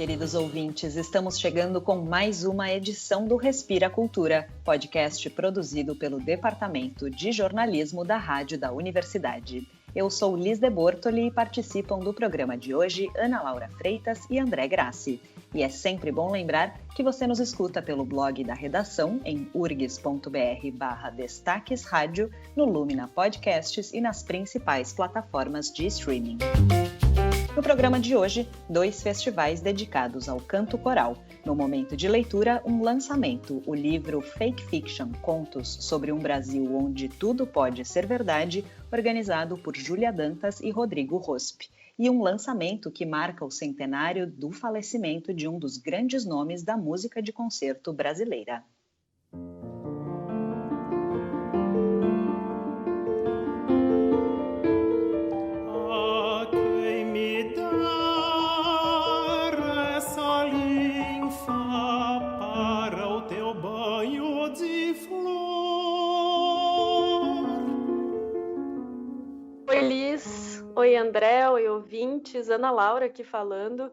queridos ouvintes, estamos chegando com mais uma edição do Respira Cultura, podcast produzido pelo Departamento de Jornalismo da Rádio da Universidade. Eu sou Liz de Bortoli e participam do programa de hoje Ana Laura Freitas e André Grassi. E é sempre bom lembrar que você nos escuta pelo blog da redação em urgs.br/destaques rádio, no Lumina Podcasts e nas principais plataformas de streaming. No programa de hoje, 2 festivais dedicados ao canto coral. No momento de leitura, um lançamento, o livro Fake Fiction, Contos sobre um Brasil onde tudo pode ser verdade, organizado por Júlia Dantas e Rodrigo Rosp. E um lançamento que marca o centenário do falecimento de um dos grandes nomes da música de concerto brasileira. Oi André, oi ouvintes, Ana Laura aqui falando.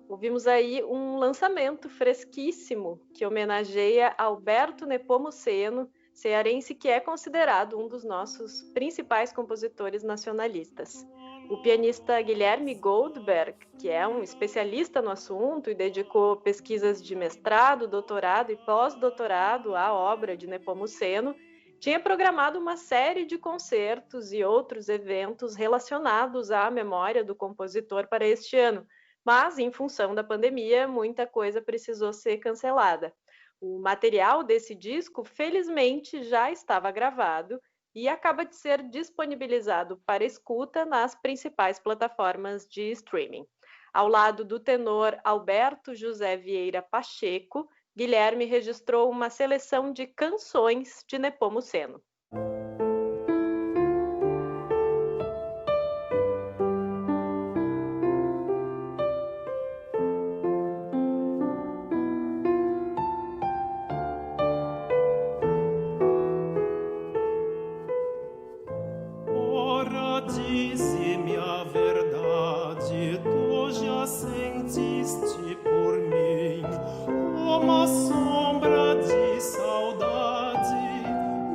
Ouvimos aí um lançamento fresquíssimo que homenageia Alberto Nepomuceno, cearense que é considerado um dos nossos principais compositores nacionalistas. O pianista Guilherme Goldberg, que é um especialista no assunto e dedicou pesquisas de mestrado, doutorado e pós-doutorado à obra de Nepomuceno, tinha programado uma série de concertos e outros eventos relacionados à memória do compositor para este ano, mas, em função da pandemia, muita coisa precisou ser cancelada. O material desse disco, felizmente, já estava gravado e acaba de ser disponibilizado para escuta nas principais plataformas de streaming. Ao lado do tenor Alberto José Vieira Pacheco, Guilherme registrou uma seleção de canções de Nepomuceno. Ora, dize-me a verdade, tu já sentiste por mim uma sombra de saudade,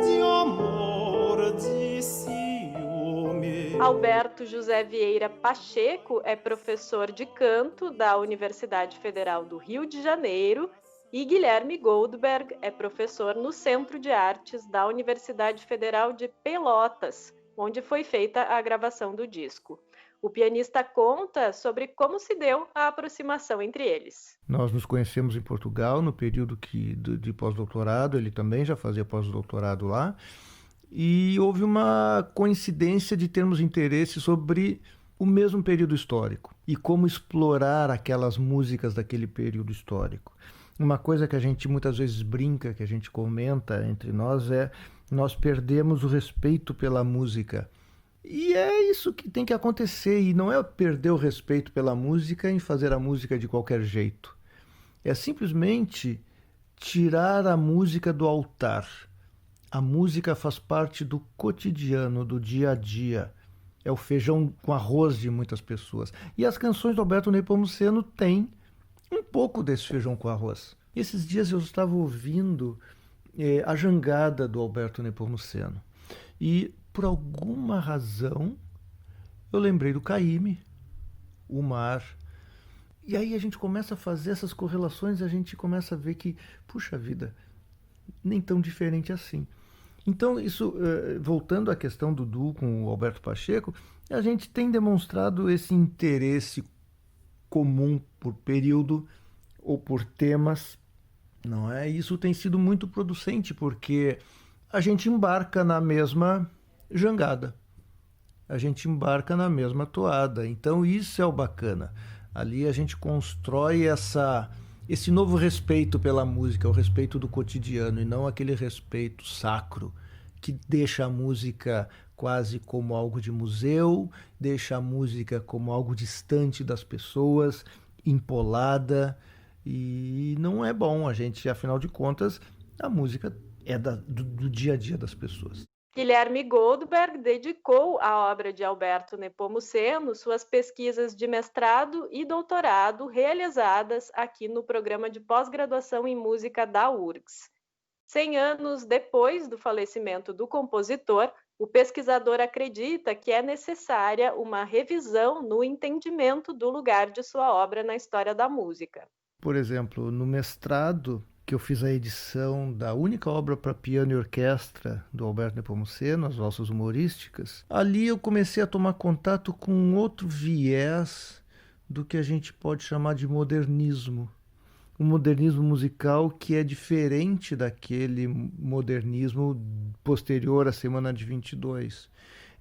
de amor, de ciúme. Alberto José Vieira Pacheco é professor de canto da Universidade Federal do Rio de Janeiro e Guilherme Goldberg é professor no Centro de Artes da Universidade Federal de Pelotas, onde foi feita a gravação do disco. O pianista conta sobre como se deu a aproximação entre eles. Nós nos conhecemos em Portugal no período de pós-doutorado, ele também já fazia pós-doutorado lá, e houve uma coincidência de termos interesse sobre o mesmo período histórico e como explorar aquelas músicas daquele período histórico. Uma coisa que a gente muitas vezes brinca, que a gente comenta entre nós é: nós perdemos o respeito pela música. E é isso que tem que acontecer, e não é perder o respeito pela música em fazer a música de qualquer jeito. É simplesmente tirar a música do altar. A música faz parte do cotidiano, do dia a dia. É o feijão com arroz de muitas pessoas. E as canções do Alberto Nepomuceno têm um pouco desse feijão com arroz. Esses dias eu estava ouvindo a jangada do Alberto Nepomuceno. E por alguma razão, eu lembrei do Caymmi, o mar. E aí a gente começa a fazer essas correlações e a gente começa a ver que, puxa vida, nem tão diferente assim. Então, isso, voltando à questão do duo com o Alberto Pacheco, a gente tem demonstrado esse interesse comum por período ou por temas, não é? Isso tem sido muito producente, porque a gente embarca na mesma jangada, a gente embarca na mesma toada. Então isso é o bacana. Ali a gente constrói esse novo respeito pela música, o respeito do cotidiano e não aquele respeito sacro que deixa a música quase como algo de museu, deixa a música como algo distante das pessoas, empolada, e não é bom. A gente, afinal de contas, a música é do dia a dia das pessoas. Guilherme Goldberg dedicou à obra de Alberto Nepomuceno suas pesquisas de mestrado e doutorado realizadas aqui no programa de pós-graduação em música da URGS. 100 anos depois do falecimento do compositor, o pesquisador acredita que é necessária uma revisão no entendimento do lugar de sua obra na história da música. Por exemplo, no mestrado, que eu fiz a edição da única obra para piano e orquestra do Alberto Nepomuceno, as valsas humorísticas, ali eu comecei a tomar contato com um outro viés do que a gente pode chamar de modernismo. Um modernismo musical que é diferente daquele modernismo posterior à Semana de 22,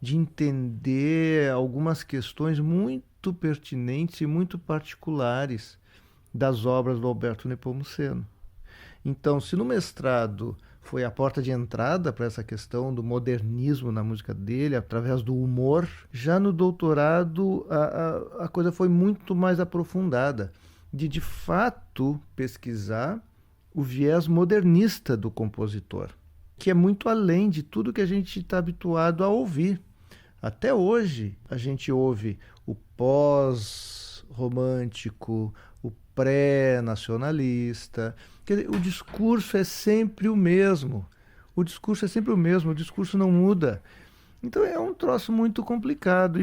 de entender algumas questões muito pertinentes e muito particulares das obras do Alberto Nepomuceno. Então, se no mestrado foi a porta de entrada para essa questão do modernismo na música dele, através do humor, já no doutorado a coisa foi muito mais aprofundada, de fato pesquisar o viés modernista do compositor, que é muito além de tudo que a gente está habituado a ouvir. Até hoje a gente ouve o pós-romântico, o pré-nacionalista. Quer dizer, o discurso é sempre o mesmo. O discurso não muda. Então é um troço muito complicado.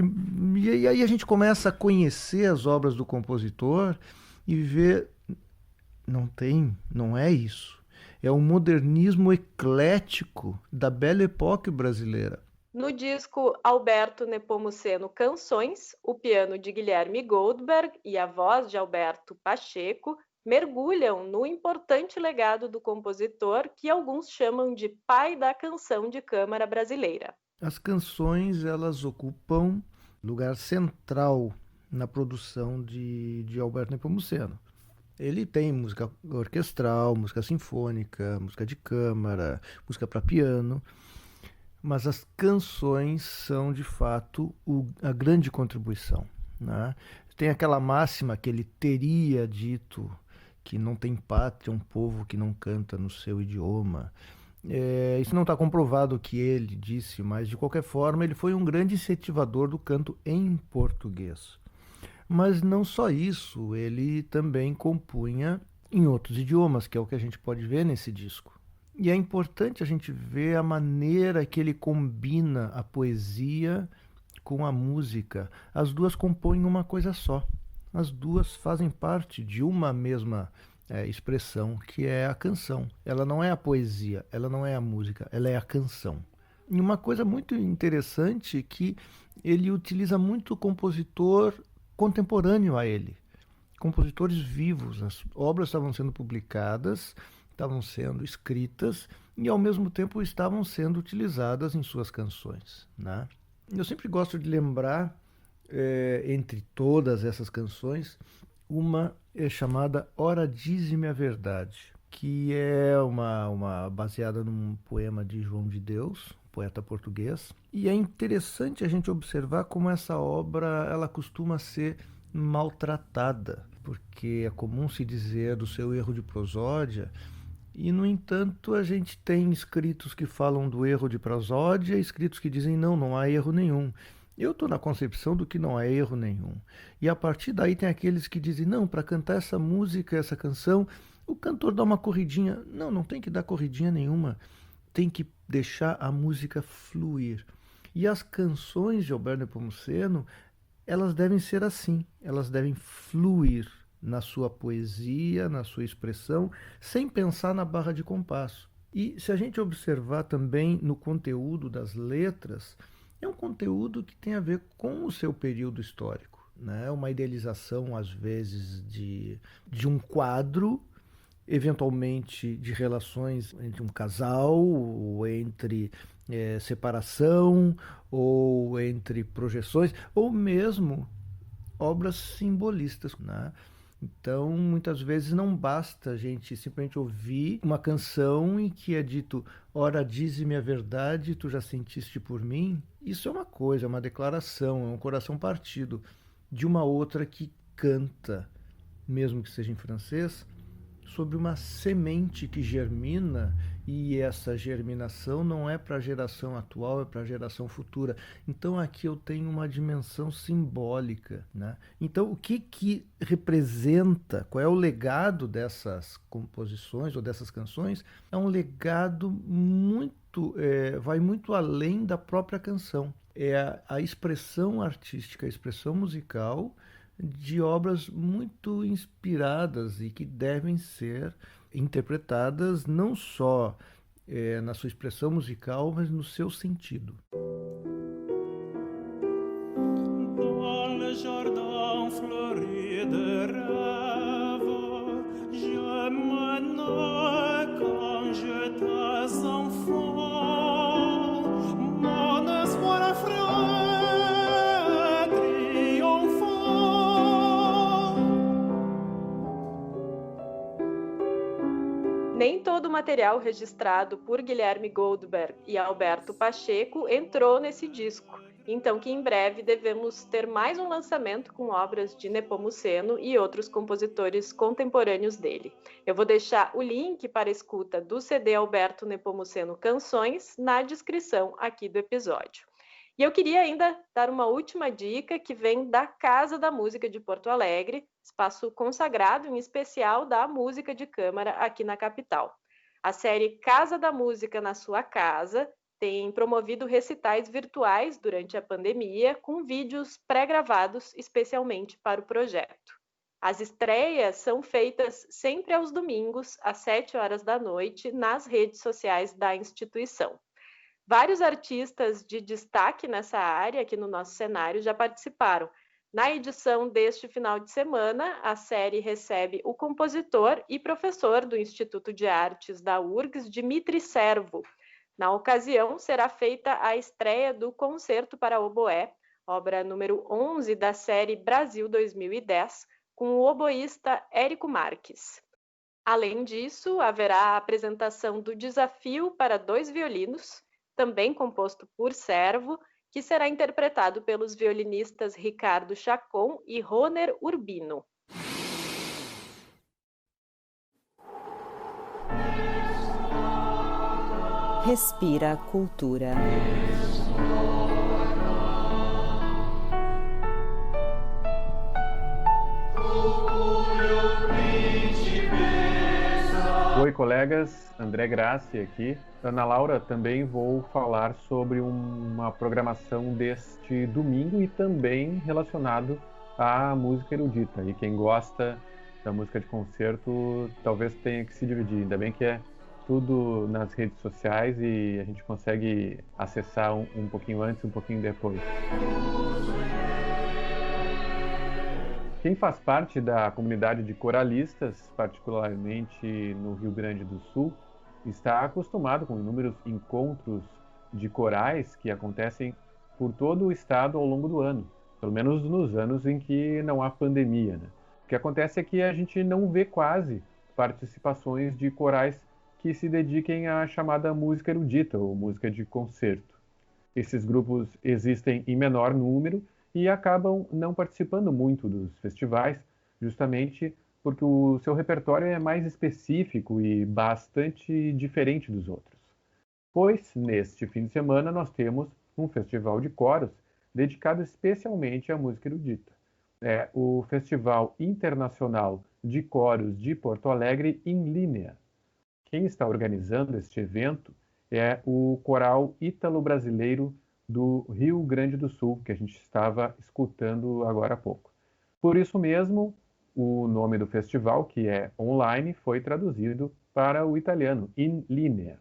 E aí a gente começa a conhecer as obras do compositor e ver, não é isso. É um modernismo eclético da Belle Époque brasileira. No disco Alberto Nepomuceno Canções, o piano de Guilherme Goldberg e a voz de Alberto Pacheco mergulham no importante legado do compositor que alguns chamam de pai da canção de câmara brasileira. As canções, elas ocupam lugar central na produção de Alberto Nepomuceno. Ele tem música orquestral, música sinfônica, música de câmara, música para piano, mas as canções são, de fato, a grande contribuição, né? Tem aquela máxima que ele teria dito, que não tem pátria um povo que não canta no seu idioma. Isso não está comprovado que ele disse, mas, de qualquer forma, ele foi um grande incentivador do canto em português. Mas não só isso, ele também compunha em outros idiomas, que é o que a gente pode ver nesse disco. E é importante a gente ver a maneira que ele combina a poesia com a música. As duas compõem uma coisa só. As duas fazem parte de uma mesma expressão, que é a canção. Ela não é a poesia, ela não é a música, ela é a canção. E uma coisa muito interessante é que ele utiliza muito compositor contemporâneo a ele. Compositores vivos. As obras estavam sendo publicadas, estavam sendo escritas e, ao mesmo tempo, estavam sendo utilizadas em suas canções, né? Eu sempre gosto de lembrar, entre todas essas canções, uma chamada Ora Dize-me a Verdade, que é uma baseada num poema de João de Deus, poeta português. E é interessante a gente observar como essa obra ela costuma ser maltratada, porque é comum se dizer do seu erro de prosódia. E, no entanto, a gente tem escritos que falam do erro de prosódia e escritos que dizem não há erro nenhum. Eu estou na concepção do que não há erro nenhum. E a partir daí tem aqueles que dizem, não, para cantar essa música, essa canção, o cantor dá uma corridinha. Não tem que dar corridinha nenhuma. Tem que deixar a música fluir. E as canções de Alberto Nepomuceno, elas devem ser assim, elas devem fluir na sua poesia, na sua expressão, sem pensar na barra de compasso. E se a gente observar também no conteúdo das letras, é um conteúdo que tem a ver com o seu período histórico, né? Uma idealização, às vezes, de um quadro, eventualmente de relações entre um casal, ou entre separação, ou entre projeções, ou mesmo obras simbolistas, né? Então, muitas vezes não basta a gente simplesmente ouvir uma canção em que é dito, ora dize-me a verdade, tu já sentiste por mim. Isso é uma coisa, é uma declaração, é um coração partido de uma outra que canta, mesmo que seja em francês, sobre uma semente que germina e essa germinação não é para a geração atual, é para a geração futura. Então aqui eu tenho uma dimensão simbólica, né? Então o que representa, qual é o legado dessas composições ou dessas canções? É um legado vai muito além da própria canção. É a expressão artística, a expressão musical de obras muito inspiradas e que devem ser interpretadas não só na sua expressão musical, mas no seu sentido. Dans le jardin fleuri de rêve, je me noie quand j'étais enfant. Mon espoir effrayé, triomphant. Nem todo o material registrado por Guilherme Goldberg e Alberto Pacheco entrou nesse disco, então que em breve devemos ter mais um lançamento com obras de Nepomuceno e outros compositores contemporâneos dele. Eu vou deixar o link para a escuta do CD Alberto Nepomuceno Canções na descrição aqui do episódio. E eu queria ainda dar uma última dica que vem da Casa da Música de Porto Alegre, espaço consagrado em especial da música de câmara aqui na capital. A série Casa da Música na Sua Casa tem promovido recitais virtuais durante a pandemia, com vídeos pré-gravados especialmente para o projeto. As estreias são feitas sempre aos domingos, às 7 horas da noite, nas redes sociais da instituição. Vários artistas de destaque nessa área aqui no nosso cenário já participaram. Na edição deste final de semana, a série recebe o compositor e professor do Instituto de Artes da URGS, Dmitry Servo. Na ocasião, será feita a estreia do Concerto para Oboé, obra número 11 da série Brasil 2010, com o oboísta Érico Marques. Além disso, haverá a apresentação do Desafio para 2 violinos, também composto por Servo, que será interpretado pelos violinistas Ricardo Chacon e Roner Urbino. Respira Cultura. Oi, colegas, André Grassi aqui. Ana Laura, também vou falar sobre uma programação deste domingo e também relacionado à música erudita. E quem gosta da música de concerto talvez tenha que se dividir. Ainda bem que é tudo nas redes sociais e a gente consegue acessar um pouquinho antes, um pouquinho depois. Quem faz parte da comunidade de coralistas, particularmente no Rio Grande do Sul, está acostumado com inúmeros encontros de corais que acontecem por todo o estado ao longo do ano, pelo menos nos anos em que não há pandemia, né? O que acontece é que a gente não vê quase participações de corais que se dediquem à chamada música erudita ou música de concerto. Esses grupos existem em menor número e acabam não participando muito dos festivais, justamente porque o seu repertório é mais específico e bastante diferente dos outros. Pois, neste fim de semana, nós temos um festival de coros dedicado especialmente à música erudita. É o Festival Internacional de Coros de Porto Alegre em Linea. Quem está organizando este evento é o Coral Ítalo-Brasileiro do Rio Grande do Sul, que a gente estava escutando agora há pouco. Por isso mesmo, o nome do festival, que é online, foi traduzido para o italiano, in linea.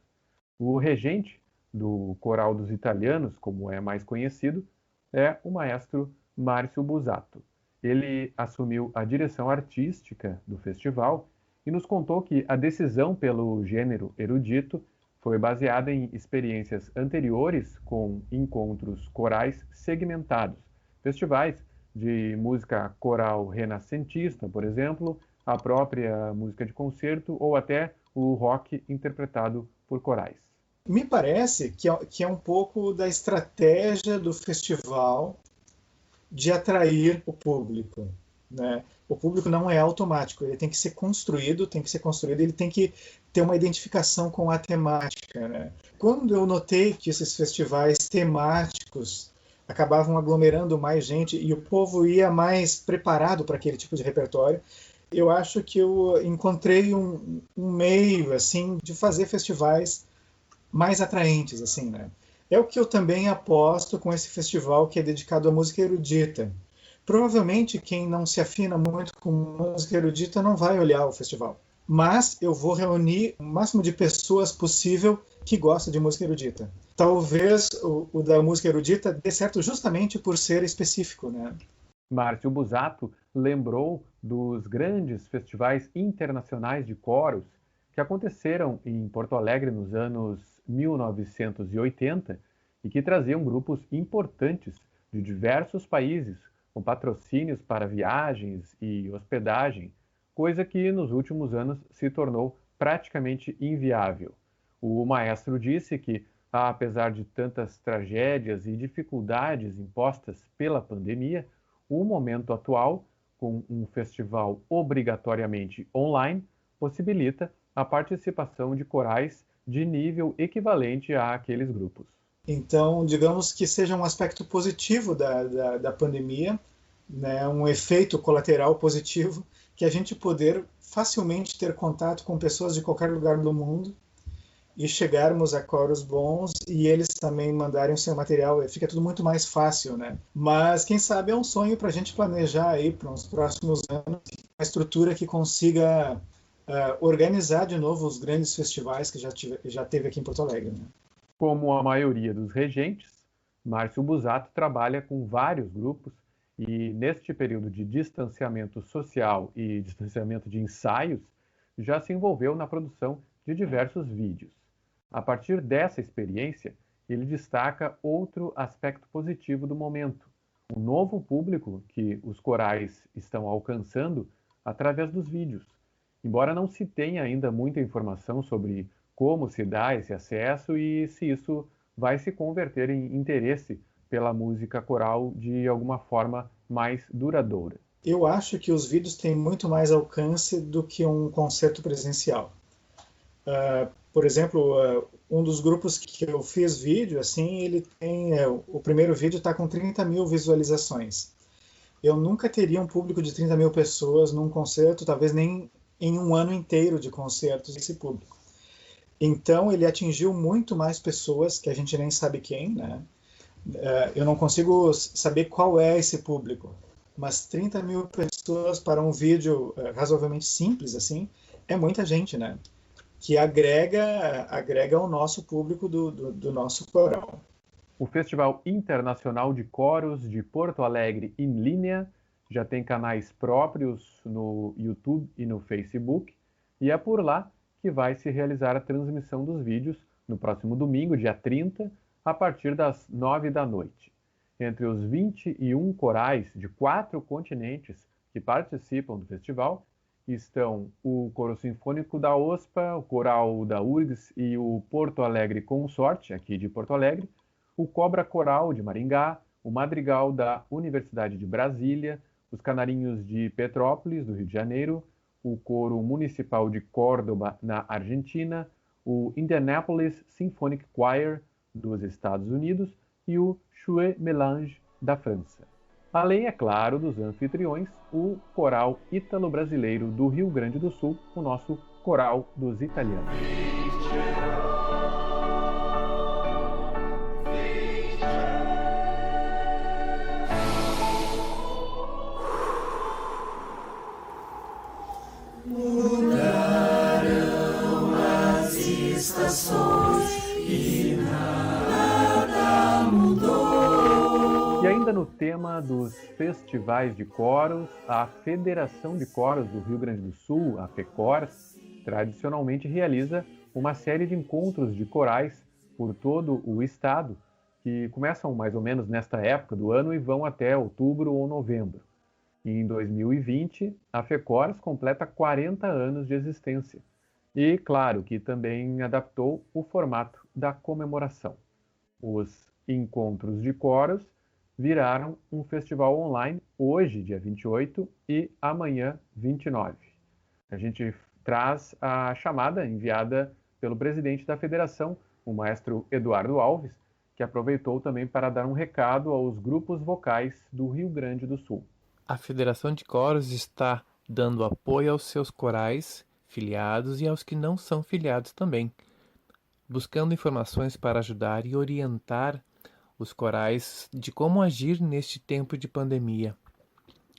O regente do Coral dos Italianos, como é mais conhecido, é o maestro Márcio Busato. Ele assumiu a direção artística do festival e nos contou que a decisão pelo gênero erudito foi baseada em experiências anteriores com encontros corais segmentados, festivais de música coral renascentista, por exemplo, a própria música de concerto ou até o rock interpretado por corais. Me parece que é um pouco da estratégia do festival de atrair o público, né? O público não é automático, ele tem que ser construído, ele tem que ter uma identificação com a temática, né? Quando eu notei que esses festivais temáticos acabavam aglomerando mais gente e o povo ia mais preparado para aquele tipo de repertório, eu acho que eu encontrei um meio assim de fazer festivais mais atraentes, assim, né? É o que eu também aposto com esse festival que é dedicado à música erudita. Provavelmente quem não se afina muito com música erudita não vai olhar o festival, mas eu vou reunir o máximo de pessoas possível que gostam de música erudita. Talvez o da música erudita dê certo justamente por ser específico, né? Márcio Busato lembrou dos grandes festivais internacionais de coros que aconteceram em Porto Alegre nos anos 1980 e que traziam grupos importantes de diversos países, com patrocínios para viagens e hospedagem, coisa que nos últimos anos se tornou praticamente inviável. O maestro disse que, apesar de tantas tragédias e dificuldades impostas pela pandemia, o momento atual, com um festival obrigatoriamente online, possibilita a participação de corais de nível equivalente àqueles grupos. Então, digamos que seja um aspecto positivo da pandemia, né, um efeito colateral positivo, que a gente poder facilmente ter contato com pessoas de qualquer lugar do mundo e chegarmos a coros bons e eles também mandarem o seu material, fica tudo muito mais fácil, né? Mas quem sabe é um sonho para a gente planejar aí para os próximos anos uma estrutura que consiga organizar de novo os grandes festivais que já teve aqui em Porto Alegre, né? Como a maioria dos regentes, Márcio Busato trabalha com vários grupos e, neste período de distanciamento social e distanciamento de ensaios, já se envolveu na produção de diversos vídeos. A partir dessa experiência, ele destaca outro aspecto positivo do momento, o novo público que os corais estão alcançando através dos vídeos. Embora não se tenha ainda muita informação sobre como se dá esse acesso e se isso vai se converter em interesse pela música coral de alguma forma mais duradoura. Eu acho que os vídeos têm muito mais alcance do que um concerto presencial. Por exemplo, um dos grupos que eu fiz vídeo, assim, ele tem o primeiro vídeo está com 30 mil visualizações. Eu nunca teria um público de 30 mil pessoas num concerto, talvez nem em um ano inteiro de concertos esse público. Então ele atingiu muito mais pessoas que a gente nem sabe quem, né? Eu não consigo saber qual é esse público, mas 30 mil pessoas para um vídeo razoavelmente simples assim é muita gente, né? Que agrega ao nosso público do nosso coral. O Festival Internacional de Coros de Porto Alegre em linha já tem canais próprios no YouTube e no Facebook, e é por lá que vai se realizar a transmissão dos vídeos no próximo domingo, dia 30, a partir das 9 da noite. Entre os 21 corais de 4 continentes que participam do festival estão o Coro Sinfônico da OSPA, o Coral da URGS e o Porto Alegre Consorte, aqui de Porto Alegre, o Cobra Coral de Maringá, o Madrigal da Universidade de Brasília, os Canarinhos de Petrópolis, do Rio de Janeiro, o Coro Municipal de Córdoba, na Argentina, o Indianapolis Symphonic Choir, dos Estados Unidos, e o Chouet Mélange, da França. Além, é claro, dos anfitriões, o Coral Ítalo-Brasileiro do Rio Grande do Sul, o nosso Coral dos Italianos. Mudaram as estações e nada mudou. E ainda no tema dos festivais de coros, a Federação de Coros do Rio Grande do Sul, a FECORS, tradicionalmente realiza uma série de encontros de corais por todo o estado, que começam mais ou menos nesta época do ano e vão até outubro ou novembro. E em 2020, a FECORS completa 40 anos de existência. E, claro, que também adaptou o formato da comemoração. Os encontros de coros viraram um festival online hoje, dia 28, e amanhã, 29. A gente traz a chamada enviada pelo presidente da federação, o maestro Eduardo Alves, que aproveitou também para dar um recado aos grupos vocais do Rio Grande do Sul. A Federação de Coros está dando apoio aos seus corais filiados e aos que não são filiados também, buscando informações para ajudar e orientar os corais de como agir neste tempo de pandemia,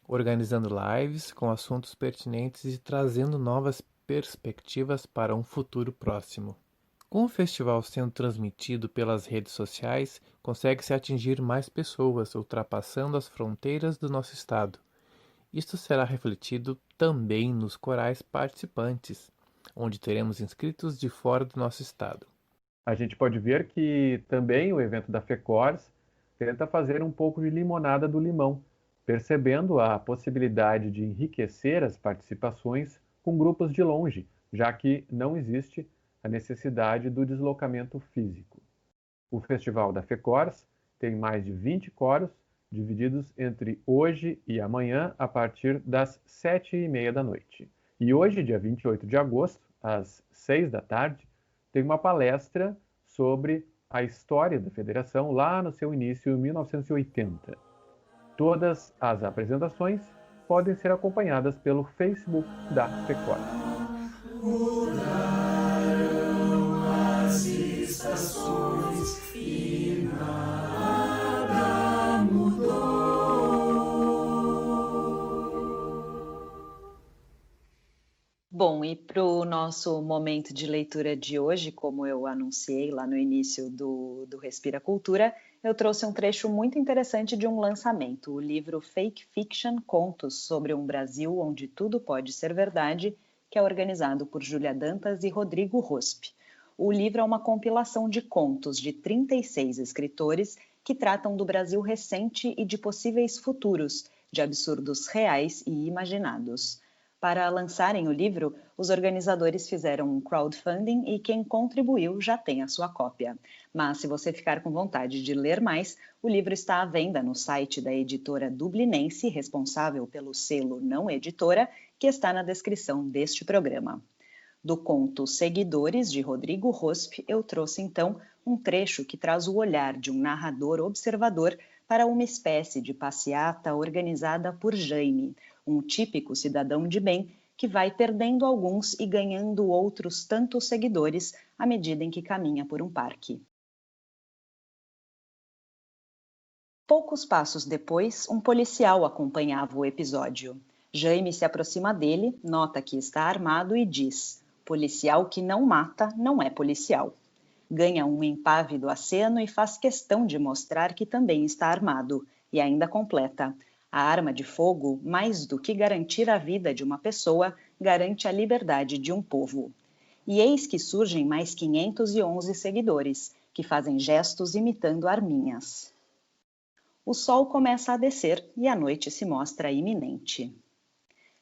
organizando lives com assuntos pertinentes e trazendo novas perspectivas para um futuro próximo. Com o festival sendo transmitido pelas redes sociais, consegue-se atingir mais pessoas, ultrapassando as fronteiras do nosso estado. Isto será refletido também nos corais participantes, onde teremos inscritos de fora do nosso estado. A gente pode ver que também o evento da FECORS tenta fazer um pouco de limonada do limão, percebendo a possibilidade de enriquecer as participações com grupos de longe, já que não existe a necessidade do deslocamento físico. O Festival da FECORS tem mais de 20 coros, divididos entre hoje e amanhã, a partir das 7h30 da noite. E hoje, dia 28 de agosto, às 6 da tarde, tem uma palestra sobre a história da federação lá no seu início, em 1980. Todas as apresentações podem ser acompanhadas pelo Facebook da FECORS. Estações e nada mudou. Bom, e para o nosso momento de leitura de hoje, como eu anunciei lá no início do Respira Cultura, eu trouxe um trecho muito interessante de um lançamento, o livro Fake Fiction, Contos sobre um Brasil onde tudo pode ser verdade, que é organizado por Júlia Dantas e Rodrigo Rospe. O livro é uma compilação de contos de 36 escritores que tratam do Brasil recente e de possíveis futuros, de absurdos reais e imaginados. Para lançarem o livro, os organizadores fizeram um crowdfunding e quem contribuiu já tem a sua cópia. Mas se você ficar com vontade de ler mais, o livro está à venda no site da editora dublinense, responsável pelo selo Não Editora, que está na descrição deste programa. Do conto Seguidores, de Rodrigo Rospe, eu trouxe então um trecho que traz o olhar de um narrador observador para uma espécie de passeata organizada por Jaime, um típico cidadão de bem que vai perdendo alguns e ganhando outros tantos seguidores à medida em que caminha por um parque. Poucos passos depois, um policial acompanhava o episódio. Jaime se aproxima dele, nota que está armado e diz: policial que não mata não é policial. Ganha um impávido aceno e faz questão de mostrar que também está armado, e ainda completa: a arma de fogo, mais do que garantir a vida de uma pessoa, garante a liberdade de um povo. E eis que surgem mais 511 seguidores, que fazem gestos imitando arminhas. O sol começa a descer e a noite se mostra iminente.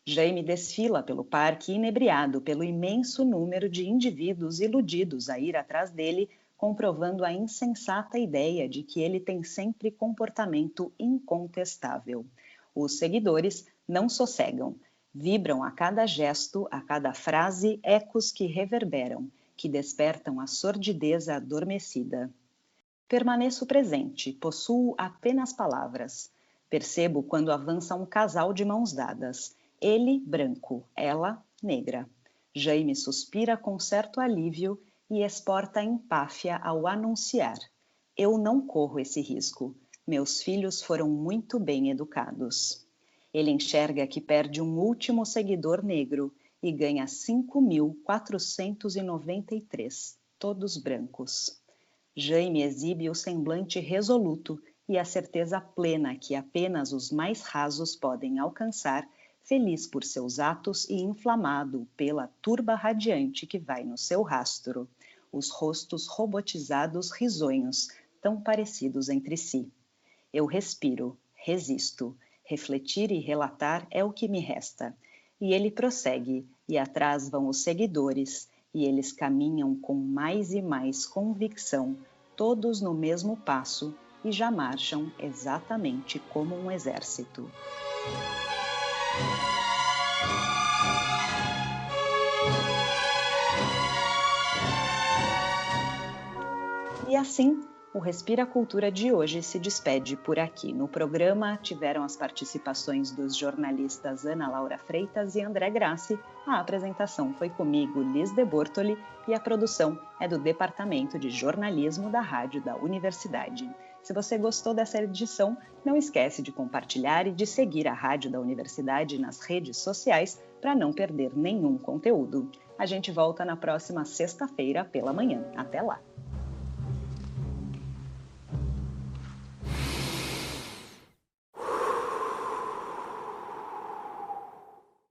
Jaime desfila pelo parque inebriado pelo imenso número de indivíduos iludidos a ir atrás dele, comprovando a insensata ideia de que ele tem sempre comportamento incontestável. Os seguidores não sossegam, vibram a cada gesto, a cada frase, ecos que reverberam, que despertam a sordidez adormecida. Permaneço presente, possuo apenas palavras. Percebo quando avança um casal de mãos dadas. Ele, branco, ela, negra. Jaime suspira com certo alívio e exporta empáfia ao anunciar: eu não corro esse risco. Meus filhos foram muito bem educados. Ele enxerga que perde um último seguidor negro e ganha 5.493, todos brancos. Jaime exibe o semblante resoluto e a certeza plena que apenas os mais rasos podem alcançar, feliz por seus atos e inflamado pela turba radiante que vai no seu rastro, os rostos robotizados risonhos, tão parecidos entre si. Eu respiro, resisto, refletir e relatar é o que me resta. E ele prossegue, e atrás vão os seguidores, e eles caminham com mais e mais convicção, todos no mesmo passo, e já marcham exatamente como um exército. E assim, o Respira Cultura de hoje se despede por aqui. No programa tiveram as participações dos jornalistas Ana Laura Freitas e André Grassi. A apresentação foi comigo, Liz de Bortoli, e a produção é do Departamento de Jornalismo da Rádio da Universidade. Se você gostou dessa edição, não esquece de compartilhar e de seguir a Rádio da Universidade nas redes sociais para não perder nenhum conteúdo. A gente volta na próxima sexta-feira pela manhã. Até lá!